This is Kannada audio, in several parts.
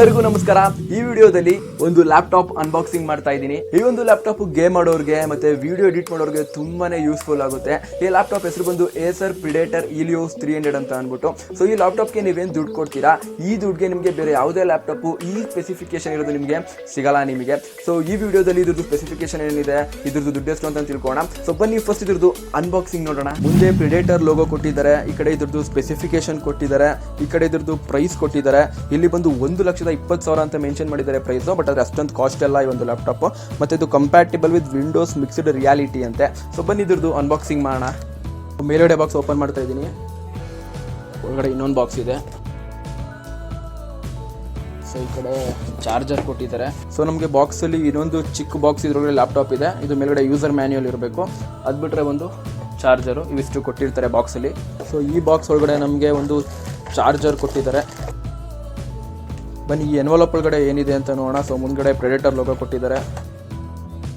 ಎಲ್ಲರಿಗೂ ನಮಸ್ಕಾರ. ಈ ವಿಡಿಯೋದಲ್ಲಿ ಒಂದು ಲ್ಯಾಪ್ಟಾಪ್ ಅನ್ಬಾಕ್ಸಿಂಗ್ ಮಾಡ್ತಾ ಇದ್ದೀನಿ. ಈ ಒಂದು ಲ್ಯಾಪ್ಟಾಪ್ ಗೇಮ್ ಆಡೋರಿಗೆ ಮತ್ತೆ ವಿಡಿಯೋ ಎಡಿಟ್ ಮಾಡೋರಿಗೆ ತುಂಬಾನೇ ಯೂಸ್ಫುಲ್ ಆಗುತ್ತೆ. ಈ ಲ್ಯಾಪ್ಟಾಪ್ ಹೆಸರು ಬಂದು Acer Predator Helios 300 ಅಂತ ಅಂದ್ಬಿಟ್ಟು. ಸೊ ಈ ಲ್ಯಾಪ್ಟಾಪ್ಗೆ ನೀವೇನು ದುಡ್ಡು ಕೊಡ್ತೀರಾ, ಈ ದುಡ್ಡಿಗೆ ನಿಮಗೆ ಬೇರೆ ಯಾವುದೇ ಲ್ಯಾಪ್ಟಾಪ್ ಈ ಸ್ಪೆಸಿಫಿಕೇಶನ್ ಇರೋದು ನಿಮಗೆ ಸಿಗಲ್ಲ ನಿಮಗೆ. ಸೊ ಈ ವಿಡಿಯೋದಲ್ಲಿ ಇದ್ರದ್ದು ಸ್ಪೆಸಿಫಿಕೇಶನ್ ಏನಿದೆ, ಇದ್ರದ್ದು ದುಡ್ಡು ಎಷ್ಟು ಅಂತ ತಿಳ್ಕೊಳ್ಳೋಣ. ಸೊ ಬನ್ನಿ ಫಸ್ಟ್ ಇದ್ರದ್ದು ಅನ್ಬಾಕ್ಸಿಂಗ್ ನೋಡೋಣ. ಮುಂದೆ ಪ್ರಿಡೇಟರ್ ಲೋಗೋ ಕೊಟ್ಟಿದ್ದಾರೆ, ಈ ಕಡೆ ಇದ್ರದ್ದು ಸ್ಪೆಸಿಫಿಕೇಶನ್ ಕೊಟ್ಟಿದ್ದಾರೆ, ಈ ಕಡೆ ಇದ್ರದ್ದು ಪ್ರೈಸ್ ಕೊಟ್ಟಿದ್ದಾರೆ. ಇಲ್ಲಿ ಬಂದು 1,20,000 ಅಂತ ಮೆನ್ಷನ್ ಮಾಡಿದ್ದಾರೆ ಪ್ರೈಸ್. ಬಟ್ ಅದ್ರ ಅಷ್ಟೊಂದು ಕಾಸ್ಟ್ ಎಲ್ಲ ಈ ಒಂದು ಲ್ಯಾಪ್ಟಾಪ್. ಮತ್ತೆ ಇದು compatible with Windows mixed reality ಅಂತೆ. ಸೊ ಬನ್ನಿ ಇದ್ರದ್ದು ಅನ್ಬಾಕ್ಸಿಂಗ್ ಮಾಡೋಣ. ಮೇಲ್ಗಡೆ ಬಾಕ್ಸ್ ಓಪನ್ ಮಾಡ್ತಾ ಇದ್ದೀನಿ. ಒಳಗಡೆ ಇನ್ನೊಂದು ಬಾಕ್ಸ್ ಇದೆ. ಸೊ ಈ ಕಡೆ ಚಾರ್ಜರ್ ಕೊಟ್ಟಿದ್ದಾರೆ. ಸೊ ನಮಗೆ ಬಾಕ್ಸಲ್ಲಿ ಇನ್ನೊಂದು ಚಿಕ್ಕ ಬಾಕ್ಸ್ ಇದ್ರೊಳಗಡೆ ಲ್ಯಾಪ್ಟಾಪ್ ಇದೆ. ಇದು ಮೇಲ್ಗಡೆ ಯೂಸರ್ ಮ್ಯಾನ್ಯುಯಲ್ ಇರಬೇಕು. ಅದು ಬಿಟ್ಟರೆ ಒಂದು ಚಾರ್ಜರು ಇವಿಷ್ಟು ಕೊಟ್ಟಿರ್ತಾರೆ ಬಾಕ್ಸಲ್ಲಿ. ಸೊ ಈ ಬಾಕ್ಸ್ ಒಳಗಡೆ ನಮಗೆ ಒಂದು ಚಾರ್ಜರ್ ಕೊಟ್ಟಿದ್ದಾರೆ. ಬನ್ನಿ ಈ ಎನ್ವಲಪ್ ಒಳಗಡೆ ಏನಿದೆ ಅಂತ ನೋಡೋಣ. ಸೊ ಮುಂದ್ಗಡೆ ಪ್ರೆಡೇಟರ್ ಲೋಗೋ ಕೊಟ್ಟಿದ್ದಾರೆ.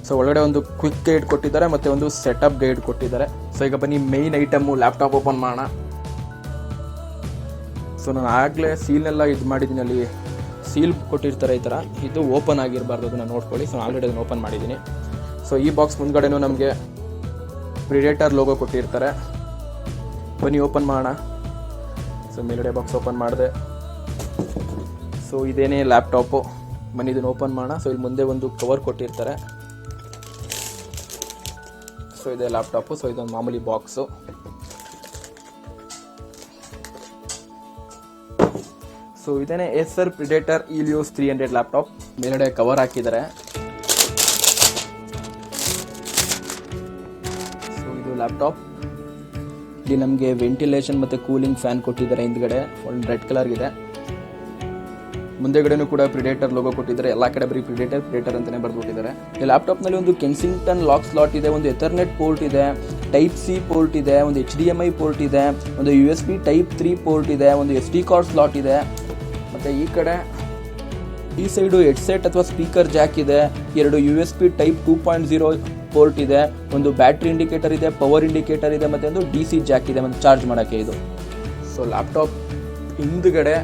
ಸೊ ಒಳಗಡೆ ಒಂದು ಕ್ವಿಕ್ ಗೈಡ್ ಕೊಟ್ಟಿದ್ದಾರೆ ಮತ್ತು ಒಂದು ಸೆಟಪ್ ಗೈಡ್ ಕೊಟ್ಟಿದ್ದಾರೆ. ಸೊ ಈಗ ಬನ್ನಿ ಮೇಯ್ನ್ ಐಟಮು ಲ್ಯಾಪ್ಟಾಪ್ ಓಪನ್ ಮಾಡೋಣ. ಸೊ ನಾನು ಆಗಲೇ ಸೀಲ್ನೆಲ್ಲ ಇದು ಮಾಡಿದ್ದೀನಿ, ಅಲ್ಲಿ ಸೀಲ್ ಕೊಟ್ಟಿರ್ತಾರೆ ಈ ಥರ. ಇದು ಓಪನ್ ಆಗಿರಬಾರ್ದು, ಅದನ್ನು ನೋಡ್ಕೊಳ್ಳಿ. ಸೊ ಆಲ್ರೆಡಿ ಅದನ್ನು ಓಪನ್ ಮಾಡಿದ್ದೀನಿ. ಸೊ ಈ ಬಾಕ್ಸ್ ಮುಂದ್ಗಡೆನೂ ನಮಗೆ ಪ್ರಿಡೇಟರ್ ಲೋಗೋ ಕೊಟ್ಟಿರ್ತಾರೆ. ಬನ್ನಿ ಓಪನ್ ಮಾಡೋಣ. ಸೊ ಮೇಲ್ಗಡೆ ಬಾಕ್ಸ್ ಓಪನ್ ಮಾಡಿದೆ. ಸೊ ಇದೇನೇ ಲ್ಯಾಪ್ಟಾಪು. ಬನ್ನಿ ಇದನ್ನು ಓಪನ್ ಮಾಡೋಣ. ಸೊ ಇಲ್ಲಿ ಮುಂದೆ ಒಂದು ಕವರ್ ಕೊಟ್ಟಿರ್ತಾರೆ. ಸೊ ಇದೆ ಲ್ಯಾಪ್ಟಾಪು. ಸೊ ಇದೊಂದು ಮಾಮೂಲಿ ಬಾಕ್ಸು. ಸೊ ಇದೇನೇ Acer Predator Helios 300 ಲ್ಯಾಪ್ಟಾಪ್. ಮೇಲ್ಗಡೆ ಕವರ್ ಹಾಕಿದ್ದಾರೆ. ಸೊ ಇದು ಲ್ಯಾಪ್ಟಾಪ್. ಇಲ್ಲಿ ನಮಗೆ ವೆಂಟಿಲೇಷನ್ ಮತ್ತು ಕೂಲಿಂಗ್ ಫ್ಯಾನ್ ಕೊಟ್ಟಿದ್ದಾರೆ. ಹಿಂದ್ಗಡೆ ಒಂದು ರೆಡ್ ಕಲರ್ ಇದೆ. ಮುಂದೆಗಡೆನೂ ಕೂಡ ಪ್ರಿಡೇಟರ್ ಲೋಗೋ ಕೊಟ್ಟಿದ್ದಾರೆ. ಎಲ್ಲ ಕಡೆ ಬರೀ ಪ್ರಿಡೇಟರ್ ಅಂತಲೇ ಬರೆದುಬಿಟ್ಟಿದ್ದಾರೆ. ಈ ಲ್ಯಾಪ್ಟಾಪ್ನಲ್ಲಿ ಒಂದು ಕೆನ್ಸಿಂಗ್ಟನ್ ಲಾಕ್ ಸ್ಲಾಟ್ ಇದೆ, ಒಂದು ಎಥರ್ನೆಟ್ ಪೋರ್ಟ್ ಇದೆ, ಟೈಪ್ ಸಿ ಪೋರ್ಟ್ ಇದೆ, ಒಂದು HDMI ಪೋರ್ಟ್ ಇದೆ, ಒಂದು USB ಟೈಪ್ 3 ಪೋರ್ಟ್ ಇದೆ, ಒಂದು SD ಕಾರ್ಡ್ ಸ್ಲಾಟ್ ಇದೆ. ಮತ್ತು ಈ ಕಡೆ ಈ ಸೈಡು ಹೆಡ್ಸೆಟ್ ಅಥವಾ ಸ್ಪೀಕರ್ ಜಾಕ್ ಇದೆ, 2 USB ಟೈಪ್ 2.0 ಪೋರ್ಟ್ ಇದೆ, ಒಂದು ಬ್ಯಾಟ್ರಿ ಇಂಡಿಕೇಟರ್ ಇದೆ, ಪವರ್ ಇಂಡಿಕೇಟರ್ ಇದೆ, ಮತ್ತು ಒಂದು DC ಜಾಕ್ ಇದೆ ಒಂದು ಚಾರ್ಜ್ ಮಾಡೋಕ್ಕೆ ಇದು. ಸೊ ಲ್ಯಾಪ್ಟಾಪ್ ಹಿಂದ್ಗಡೆ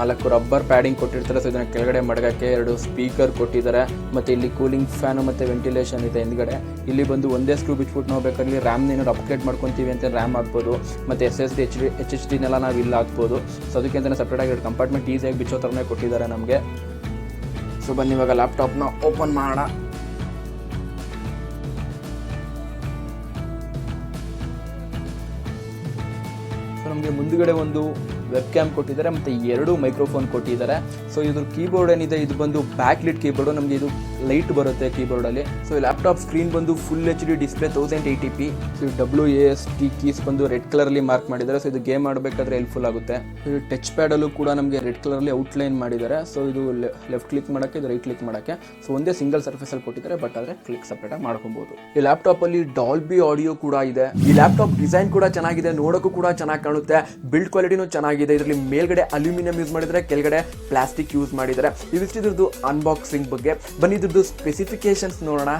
4 ರಬ್ಬರ್ ಪ್ಯಾಡಿಂಗ್ ಕೊಟ್ಟಿರ್ತಾರೆ. ಸೊ ಇದನ್ನು ಕೆಳಗಡೆ ಮಡಗಕ್ಕೆ 2 ಸ್ಪೀಕರ್ ಕೊಟ್ಟಿದ್ದಾರೆ. ಮತ್ತು ಇಲ್ಲಿ ಕೂಲಿಂಗ್ ಫ್ಯಾನು ಮತ್ತು ವೆಂಟಿಲೇಷನ್ ಇದೆ ಹಿಂದ್ಗಡೆ. ಇಲ್ಲಿ ಬಂದು ಒಂದೇ ಸ್ಕ್ರೂ ಬಿಚ್ಬಿಟ್ಟು ನಾವು ಬೇಕಾದ್ರೆ ರ್ಯಾಮ್ನ ಏನಾದ್ರು ಅಪ್ಗ್ರೇಡ್ ಮಾಡ್ಕೊತೀವಿ ಅಂತ ರ್ಯಾಮ್ ಹಾಕ್ಬೋದು. ಮತ್ತು SSD HDನೆಲ್ಲ ನಾವು ಇಲ್ಲಿ ಹಾಕ್ಬೋದು. ಸೊ ಅದಕ್ಕೆ ಅಂತಲೇ ಸಪ್ರೇಟಾಗಿ 2 ಕಂಪಾರ್ಟ್ಮೆಂಟ್ ಈಸಿಯಾಗಿ ಬಿಚ್ಚೋ ಥರನೇ ಕೊಟ್ಟಿದ್ದಾರೆ ನಮಗೆ. ಸೊ ಬನ್ನಿ ಇವಾಗ ಲ್ಯಾಪ್ಟಾಪ್ನ ಓಪನ್ ಮಾಡೋಣ. ಸೊ ನಮಗೆ ಮುಂದುಗಡೆ ಒಂದು ವೆಬ್ ಕ್ಯಾಮ್ ಕೊಟ್ಟಿದ್ದಾರೆ ಮತ್ತು 2 ಮೈಕ್ರೋಫೋನ್ ಕೊಟ್ಟಿದ್ದಾರೆ. ಸೊ ಇದ್ರ ಕೀಬೋರ್ಡ್ ಏನಿದೆ ಇದು ಬಂದು ಬ್ಯಾಕ್ಲಿಟ್ ಕೀಬೋರ್ಡು. ನಮಗೆ ಇದು ಲೈಟ್ ಬರುತ್ತೆ ಕೀಬೋರ್ಡಲ್ಲಿ. ಸೊ ಈ ಲ್ಯಾಪ್ಟಾಪ್ ಸ್ಕ್ರೀನ್ ಬಂದು full HD display 1080p. So WASD keys ಬಂದು ರೆಡ್ ಕಲರಲ್ಲಿ ಮಾರ್ಕ್ ಮಾಡಿದ್ದಾರೆ. ಸೊ ಇದು ಗೇಮ್ ಮಾಡಬೇಕಾದ್ರೆ ಹೆಲ್ಪ್ಫುಲ್ ಆಗುತ್ತೆ. ಇದು ಟಚ್ ಪ್ಯಾಡಲ್ಲೂ ಕೂಡ ನಮಗೆ ರೆಡ್ ಕಲರಲ್ಲಿ ಔಟ್ಲೈನ್ ಮಾಡಿದ್ದಾರೆ. ಸೊ ಇದು ಲೆಫ್ಟ್ ಕ್ಲಿಕ್ ಮಾಡೋಕ್ಕೆ, ಇದು ರೈಟ್ ಕ್ಲಿಕ್ ಮಾಡೋಕ್ಕೆ. ಸೊ ಒಂದೇ ಸಿಂಗಲ್ ಸರ್ಫೇಸಲ್ಲಿ ಕೊಟ್ಟಿದ್ದಾರೆ, ಬಟ್ ಆದರೆ ಕ್ಲಿಕ್ ಸಪ್ರೇಟಾಗಿ ಮಾಡ್ಕೊಬೋದು. ಈ ಲ್ಯಾಪ್ಟಾಪಲ್ಲಿ ಡಾಲ್ಬಿ ಆಡಿಯೋ ಕೂಡ ಇದೆ. ಈ ಲ್ಯಾಪ್ಟಾಪ್ ಡಿಸೈನ್ ಕೂಡ ಚೆನ್ನಾಗಿದೆ, ನೋಡೋಕ್ಕೂ ಕೂಡ ಚೆನ್ನಾಗಿ ಕಾಣುತ್ತೆ. ಬಿಲ್ಡ್ ಕ್ವಾಲಿಟಿನೂ ಚೆನ್ನಾಗಿದೆ. ಇದರಲ್ಲಿ ಮೇಲ್ಗಡೆ ಅಲ್ಯೂಮಿನಿಯಂ ಯೂಸ್ ಮಾಡಿದರೆ, ಕೆಳಗಡೆ ಪ್ಲಾಸ್ಟಿಕ್ ಯೂಸ್ ಮಾಡಿದ್ದಾರೆ. ಇದಿಷ್ಟು ಅನ್ಬಾಕ್ಸಿಂಗ್ ಬಗ್ಗೆ. ಬನ್ನಿ ಇದ್ರದ್ದು ಸ್ಪೆಸಿಫಿಕೇಶನ್ಸ್ ನೋಡೋಣ.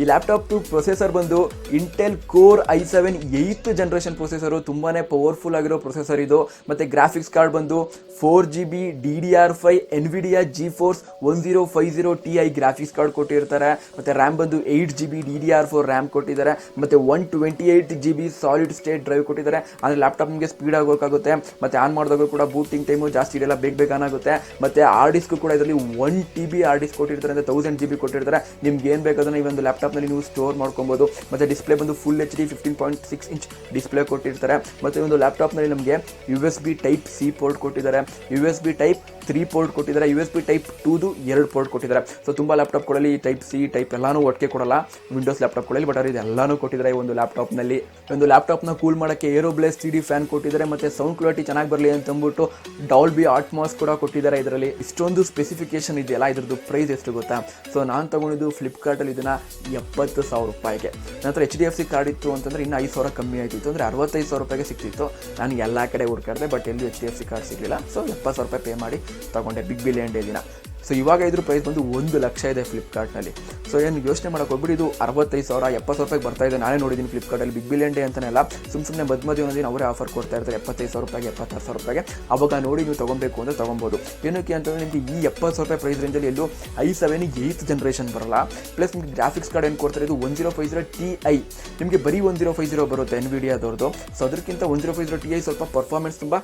ಈ ಲ್ಯಾಪ್ಟಾಪ್ ಪ್ರೊಸೆಸರ್ ಬಂದು Intel core i7 8th generation processor. ತುಂಬಾನೇ ಪವರ್ಫುಲ್ ಆಗಿರೋ ಪ್ರೊಸೆಸರ್ ಇದು. ಮತ್ತೆ ಗ್ರಾಫಿಕ್ಸ್ ಕಾರ್ಡ್ ಬಂದು 4GB DDR5 Nvidia GeForce 1050 Ti graphics card ಕೊಟ್ಟಿರ್ತಾರೆ. ಮತ್ತೆ ರ್ಯಾಮ್ ಬಂದು 8GB DDR4 ರ್ಯಾಮ್ ಕೊಟ್ಟಿದ್ದಾರೆ. ಮತ್ತೆ 128GB ಸಾಲಿಡ್ ಸ್ಟೇಟ್ ಡ್ರೈವ್ ಕೊಟ್ಟಿದ್ದಾರೆ. ಅಂದರೆ ಲ್ಯಾಪ್ಟಾಪ್ ನಿಮಗೆ ಸ್ಪೀಡ್ ಆಗೋಕ್ಕಾಗುತ್ತೆ. ಮತ್ತೆ ಆನ್ ಮಾಡಿದಾಗ ಕೂಡ ಬೂಟಿಂಗ್ ಟೈಮು ಜಾಸ್ತಿ ಇರಲ್ಲ, ಬೇಗ ಆನ್ ಆಗುತ್ತೆ. ಮತ್ತೆ ಹಾರ್ಡ್ ಡಿಸ್ಕ್ ಕೂಡ ಇದರಲ್ಲಿ 1TB ಹಾರ್ಡ್ ಡಿಸ್ಕ್ ಕೊಟ್ಟಿರ್ತಾರೆ, ಅಂದರೆ 1000GB ಕೊಟ್ಟಿರ್ತಾರೆ. ನಿಮ್ಗೆ ಏನು ಬೇಕಾದ್ರೆ ಈ ಒಂದು ಲ್ಯಾಪ್ಟಾಪ್ ನೀವು ಸ್ಟೋರ್ ಮಾಡ್ಕೊಬಹುದು. ಮತ್ತೆ ಡಿಸ್ಪ್ಲೇ ಬಂದು ಫುಲ್ HD 15.6 ಇಂಚ್ ಡಿಸ್ಪ್ಲೇ ಕೊಟ್ಟಿರ್ತಾರೆ. ಮತ್ತೆ ಒಂದು ಲ್ಯಾಪ್ಟಾಪ್ನಲ್ಲಿ ನಮಗೆ USB ಟೈಪ್ C ಪೋರ್ಟ್ ಕೊಟ್ಟಿದ್ದಾರೆ, USB ಟೈಪ್ 3 ಪೋರ್ಟ್ ಕೊಟ್ಟಿದ್ದಾರೆ, USB ಟೈಪ್ 2 2 ಪೋರ್ಟ್ ಕೊಟ್ಟಿದ್ದಾರೆ. ಸೊ ತುಂಬ ಲ್ಯಾಪ್ಟಾಪ್ಗಳಲ್ಲಿ ಟೈಪ್ C ಟೈಪ್ ಎಲ್ಲಾನು ಒಟ್ಟಿಗೆ ಕೊಡಲ್ಲ ವಿಂಡೋಸ್ ಲ್ಯಾಪ್ಟಾಪ್ಗಳಲ್ಲಿ, ಬಟ್ ಇದು ಎಲ್ಲಾನು ಕೊಟ್ಟಿದ್ದಾರೆ ಈ ಒಂದು ಲ್ಯಾಪ್ಟಾಪ್ನಲ್ಲಿ. ಒಂದು ಲ್ಯಾಪ್ಟಾಪ್ನ ಕೂಲ್ ಮಾಡೋಕ್ಕೆ ಏರೋಬ್ಲೇಸ್ 3D ಫ್ಯಾನ್ ಕೊಟ್ಟಿದ್ದಾರೆ. ಮತ್ತೆ ಸೌಂಡ್ ಕ್ವಾಲಿಟಿ ಚೆನ್ನಾಗಿ ಬರಲಿ ಅಂತಂದ್ಬಿಟ್ಟು ಡಾಲ್ಬಿ ಅಟ್ಮಾಸ್ ಕೂಡ ಕೊಟ್ಟಿದ್ದಾರೆ ಇದರಲ್ಲಿ. ಇಷ್ಟೊಂದು ಸ್ಪೆಸಿಫಿಕೇಶನ್ ಇದೆಯಲ್ಲ, ಇದ್ರದ್ದು ಪ್ರೈಸ್ ಎಷ್ಟು ಗೊತ್ತಾ? ಸೊ ನಾನು ತಗೊಂಡಿದ್ದು ಫ್ಲಿಪ್ಕಾರ್ಟಲ್ಲಿ ಇದನ್ನು 70,000 ರೂಪಾಯಿಗೆ. ನಂತರ HDFC ಕಾರ್ಡ್ ಇತ್ತು ಅಂತಂದರೆ ಇನ್ನೂ 5,000 ಕಮ್ಮಿ ಆಯ್ತಿತ್ತು, ಅಂದರೆ 65,000 ರೂಪಾಯಿಗೆ ಸಿಗ್ತಿತ್ತು. ನಾನು ಎಲ್ಲ ಕಡೆ ಹುಡುಕಾಡಿದೆ, ಬಟ್ ಎಲ್ಲೂ HDFC ಕಾರ್ಡ್ ಸಿಗಲಿಲ್ಲ. ಸೊ 70,000 ರೂಪಾಯಿ ಪೇ ಮಾಡಿ ತಗೊಂಡೆ ಬಿಗ್ ಬಿಲಿಯನ್ ಡೇ ದಿನ. ಸೊ ಇವಾಗ ಇದ್ರ ಪ್ರೈಸ್ ಬಂದು 1,00,000 ಇದೆ ಫ್ಲಿಪ್ಕಾರ್ಟ್ನಲ್ಲಿ. ಸೊ ಏನು ಯೋಚನೆ ಮಾಡೋಕೆ ಹೋಗ್ಬಿಟ್ಟು ಇದು 65,000 70,000 ಬರ್ತಾ ಇದೆ. ನಾನೇ ನೋಡಿದ್ದೀನಿ ಫ್ಲಿಪ್ಕಾರ್ಟಲ್ಲಿ ಬಿಗ್ ಬಿಲಿಯನ್ ಡೇ ಅಂತಲೇ ಅಲ್ಲ, ಸುಮ್ಮನೆ ಮಧ್ಯ ಒಂದಿನ ಅವರೇ ಆಫರ್ ಕೊಡ್ತಾ ಇರ್ತಾರೆ 75,000 76,000. ಅವಾಗ ನೋಡಿ ನೀವು ತೊಗೊಬೇಕು ಅಂದರೆ ತೊಗೊಬೋದು. ಏನಕ್ಕೆ ಅಂತಂದರೆ ನಿಮಗೆ ಈ 70,000 ಪ್ರೈಸ್ ರೇಂಜಲ್ಲಿ ಎಲ್ಲೂ i7 8th ಜನರೇಷನ್ ಬರಲ್ಲ. ಪ್ಲಸ್ ನಿಮಗೆ ಗ್ರಾಫಿಕ್ಸ್ ಕಾರ್ಡ್ ಏನು ಕೊಡ್ತಾರೆ, ಇದು 1050 Ti. ನಿಮಗೆ ಬರೀ 1050 ಬರುತ್ತೆ ಎನ್ವಿಡಿಯಾದವ್ರದ್ದು. ಸೊ ಅದಕ್ಕಿಂತ 1050 Ti ಸ್ವಲ್ಪ ಪರ್ಫಾರ್ಮೆನ್ಸ್ ತುಂಬ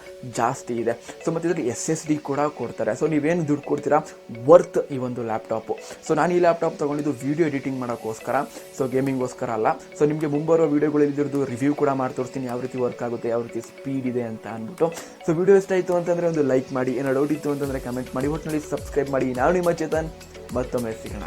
ಜಾಸ್ತಿ ಇದೆ. ಸೊ ಮತ್ತು ಇದಕ್ಕೆ SSD ಕೂಡ ಕೊಡ್ತಾರೆ. ಸೊ ನೀವೇನು ದುಡ್ಡು ಕೊಡ್ತೀರಾ ವರ್ತ್ ಈ ಒಂದು ಲ್ಯಾಪ್ಟಾಪು. ಸೊ ನಾನು ಈ ಲ್ಯಾಪ್ಟಾಪ್ ತೊಗೊಂಡಿದ್ದು ವೀಡಿಯೋ ಎಡಿಟಿಂಗ್ ಮಾಡೋಕ್ಕೋಸ್ಕರ, ಸೊ ಗೇಮಿಂಗ್ಗೋಸ್ಕರ ಅಲ್ಲ. ಸೊ ನಿಮಗೆ ಮುಂಬರೋ ವೀಡಿಯೋಗಳಲ್ಲಿ ಇದ್ರದ್ದು ರಿವ್ಯೂ ಕೂಡ ಮಾಡಿ ತೋರಿಸ್ತೀನಿ, ಯಾವ ರೀತಿ ವರ್ಕ್ ಆಗುತ್ತೆ, ಯಾವ ರೀತಿ ಸ್ಪೀಡ್ ಇದೆ ಅಂತ ಅಂದ್ಬಿಟ್ಟು. ಸೊ ವಿಡಿಯೋ ಇಷ್ಟ ಆಯಿತು ಅಂತಂದರೆ ಒಂದು ಲೈಕ್ ಮಾಡಿ, ಏನೋ ಡೌಟ್ ಇತ್ತು ಅಂತಂದರೆ ಕಮೆಂಟ್ ಮಾಡಿ, ಒಟ್ಟಿನಲ್ಲಿ ಸಬ್ಸ್ಕ್ರೈಬ್ ಮಾಡಿ. ನಾನು ನಿಮ್ಮ ಚೇತನ್, ಮತ್ತೊಮ್ಮೆ ಸಿಗೋಣ.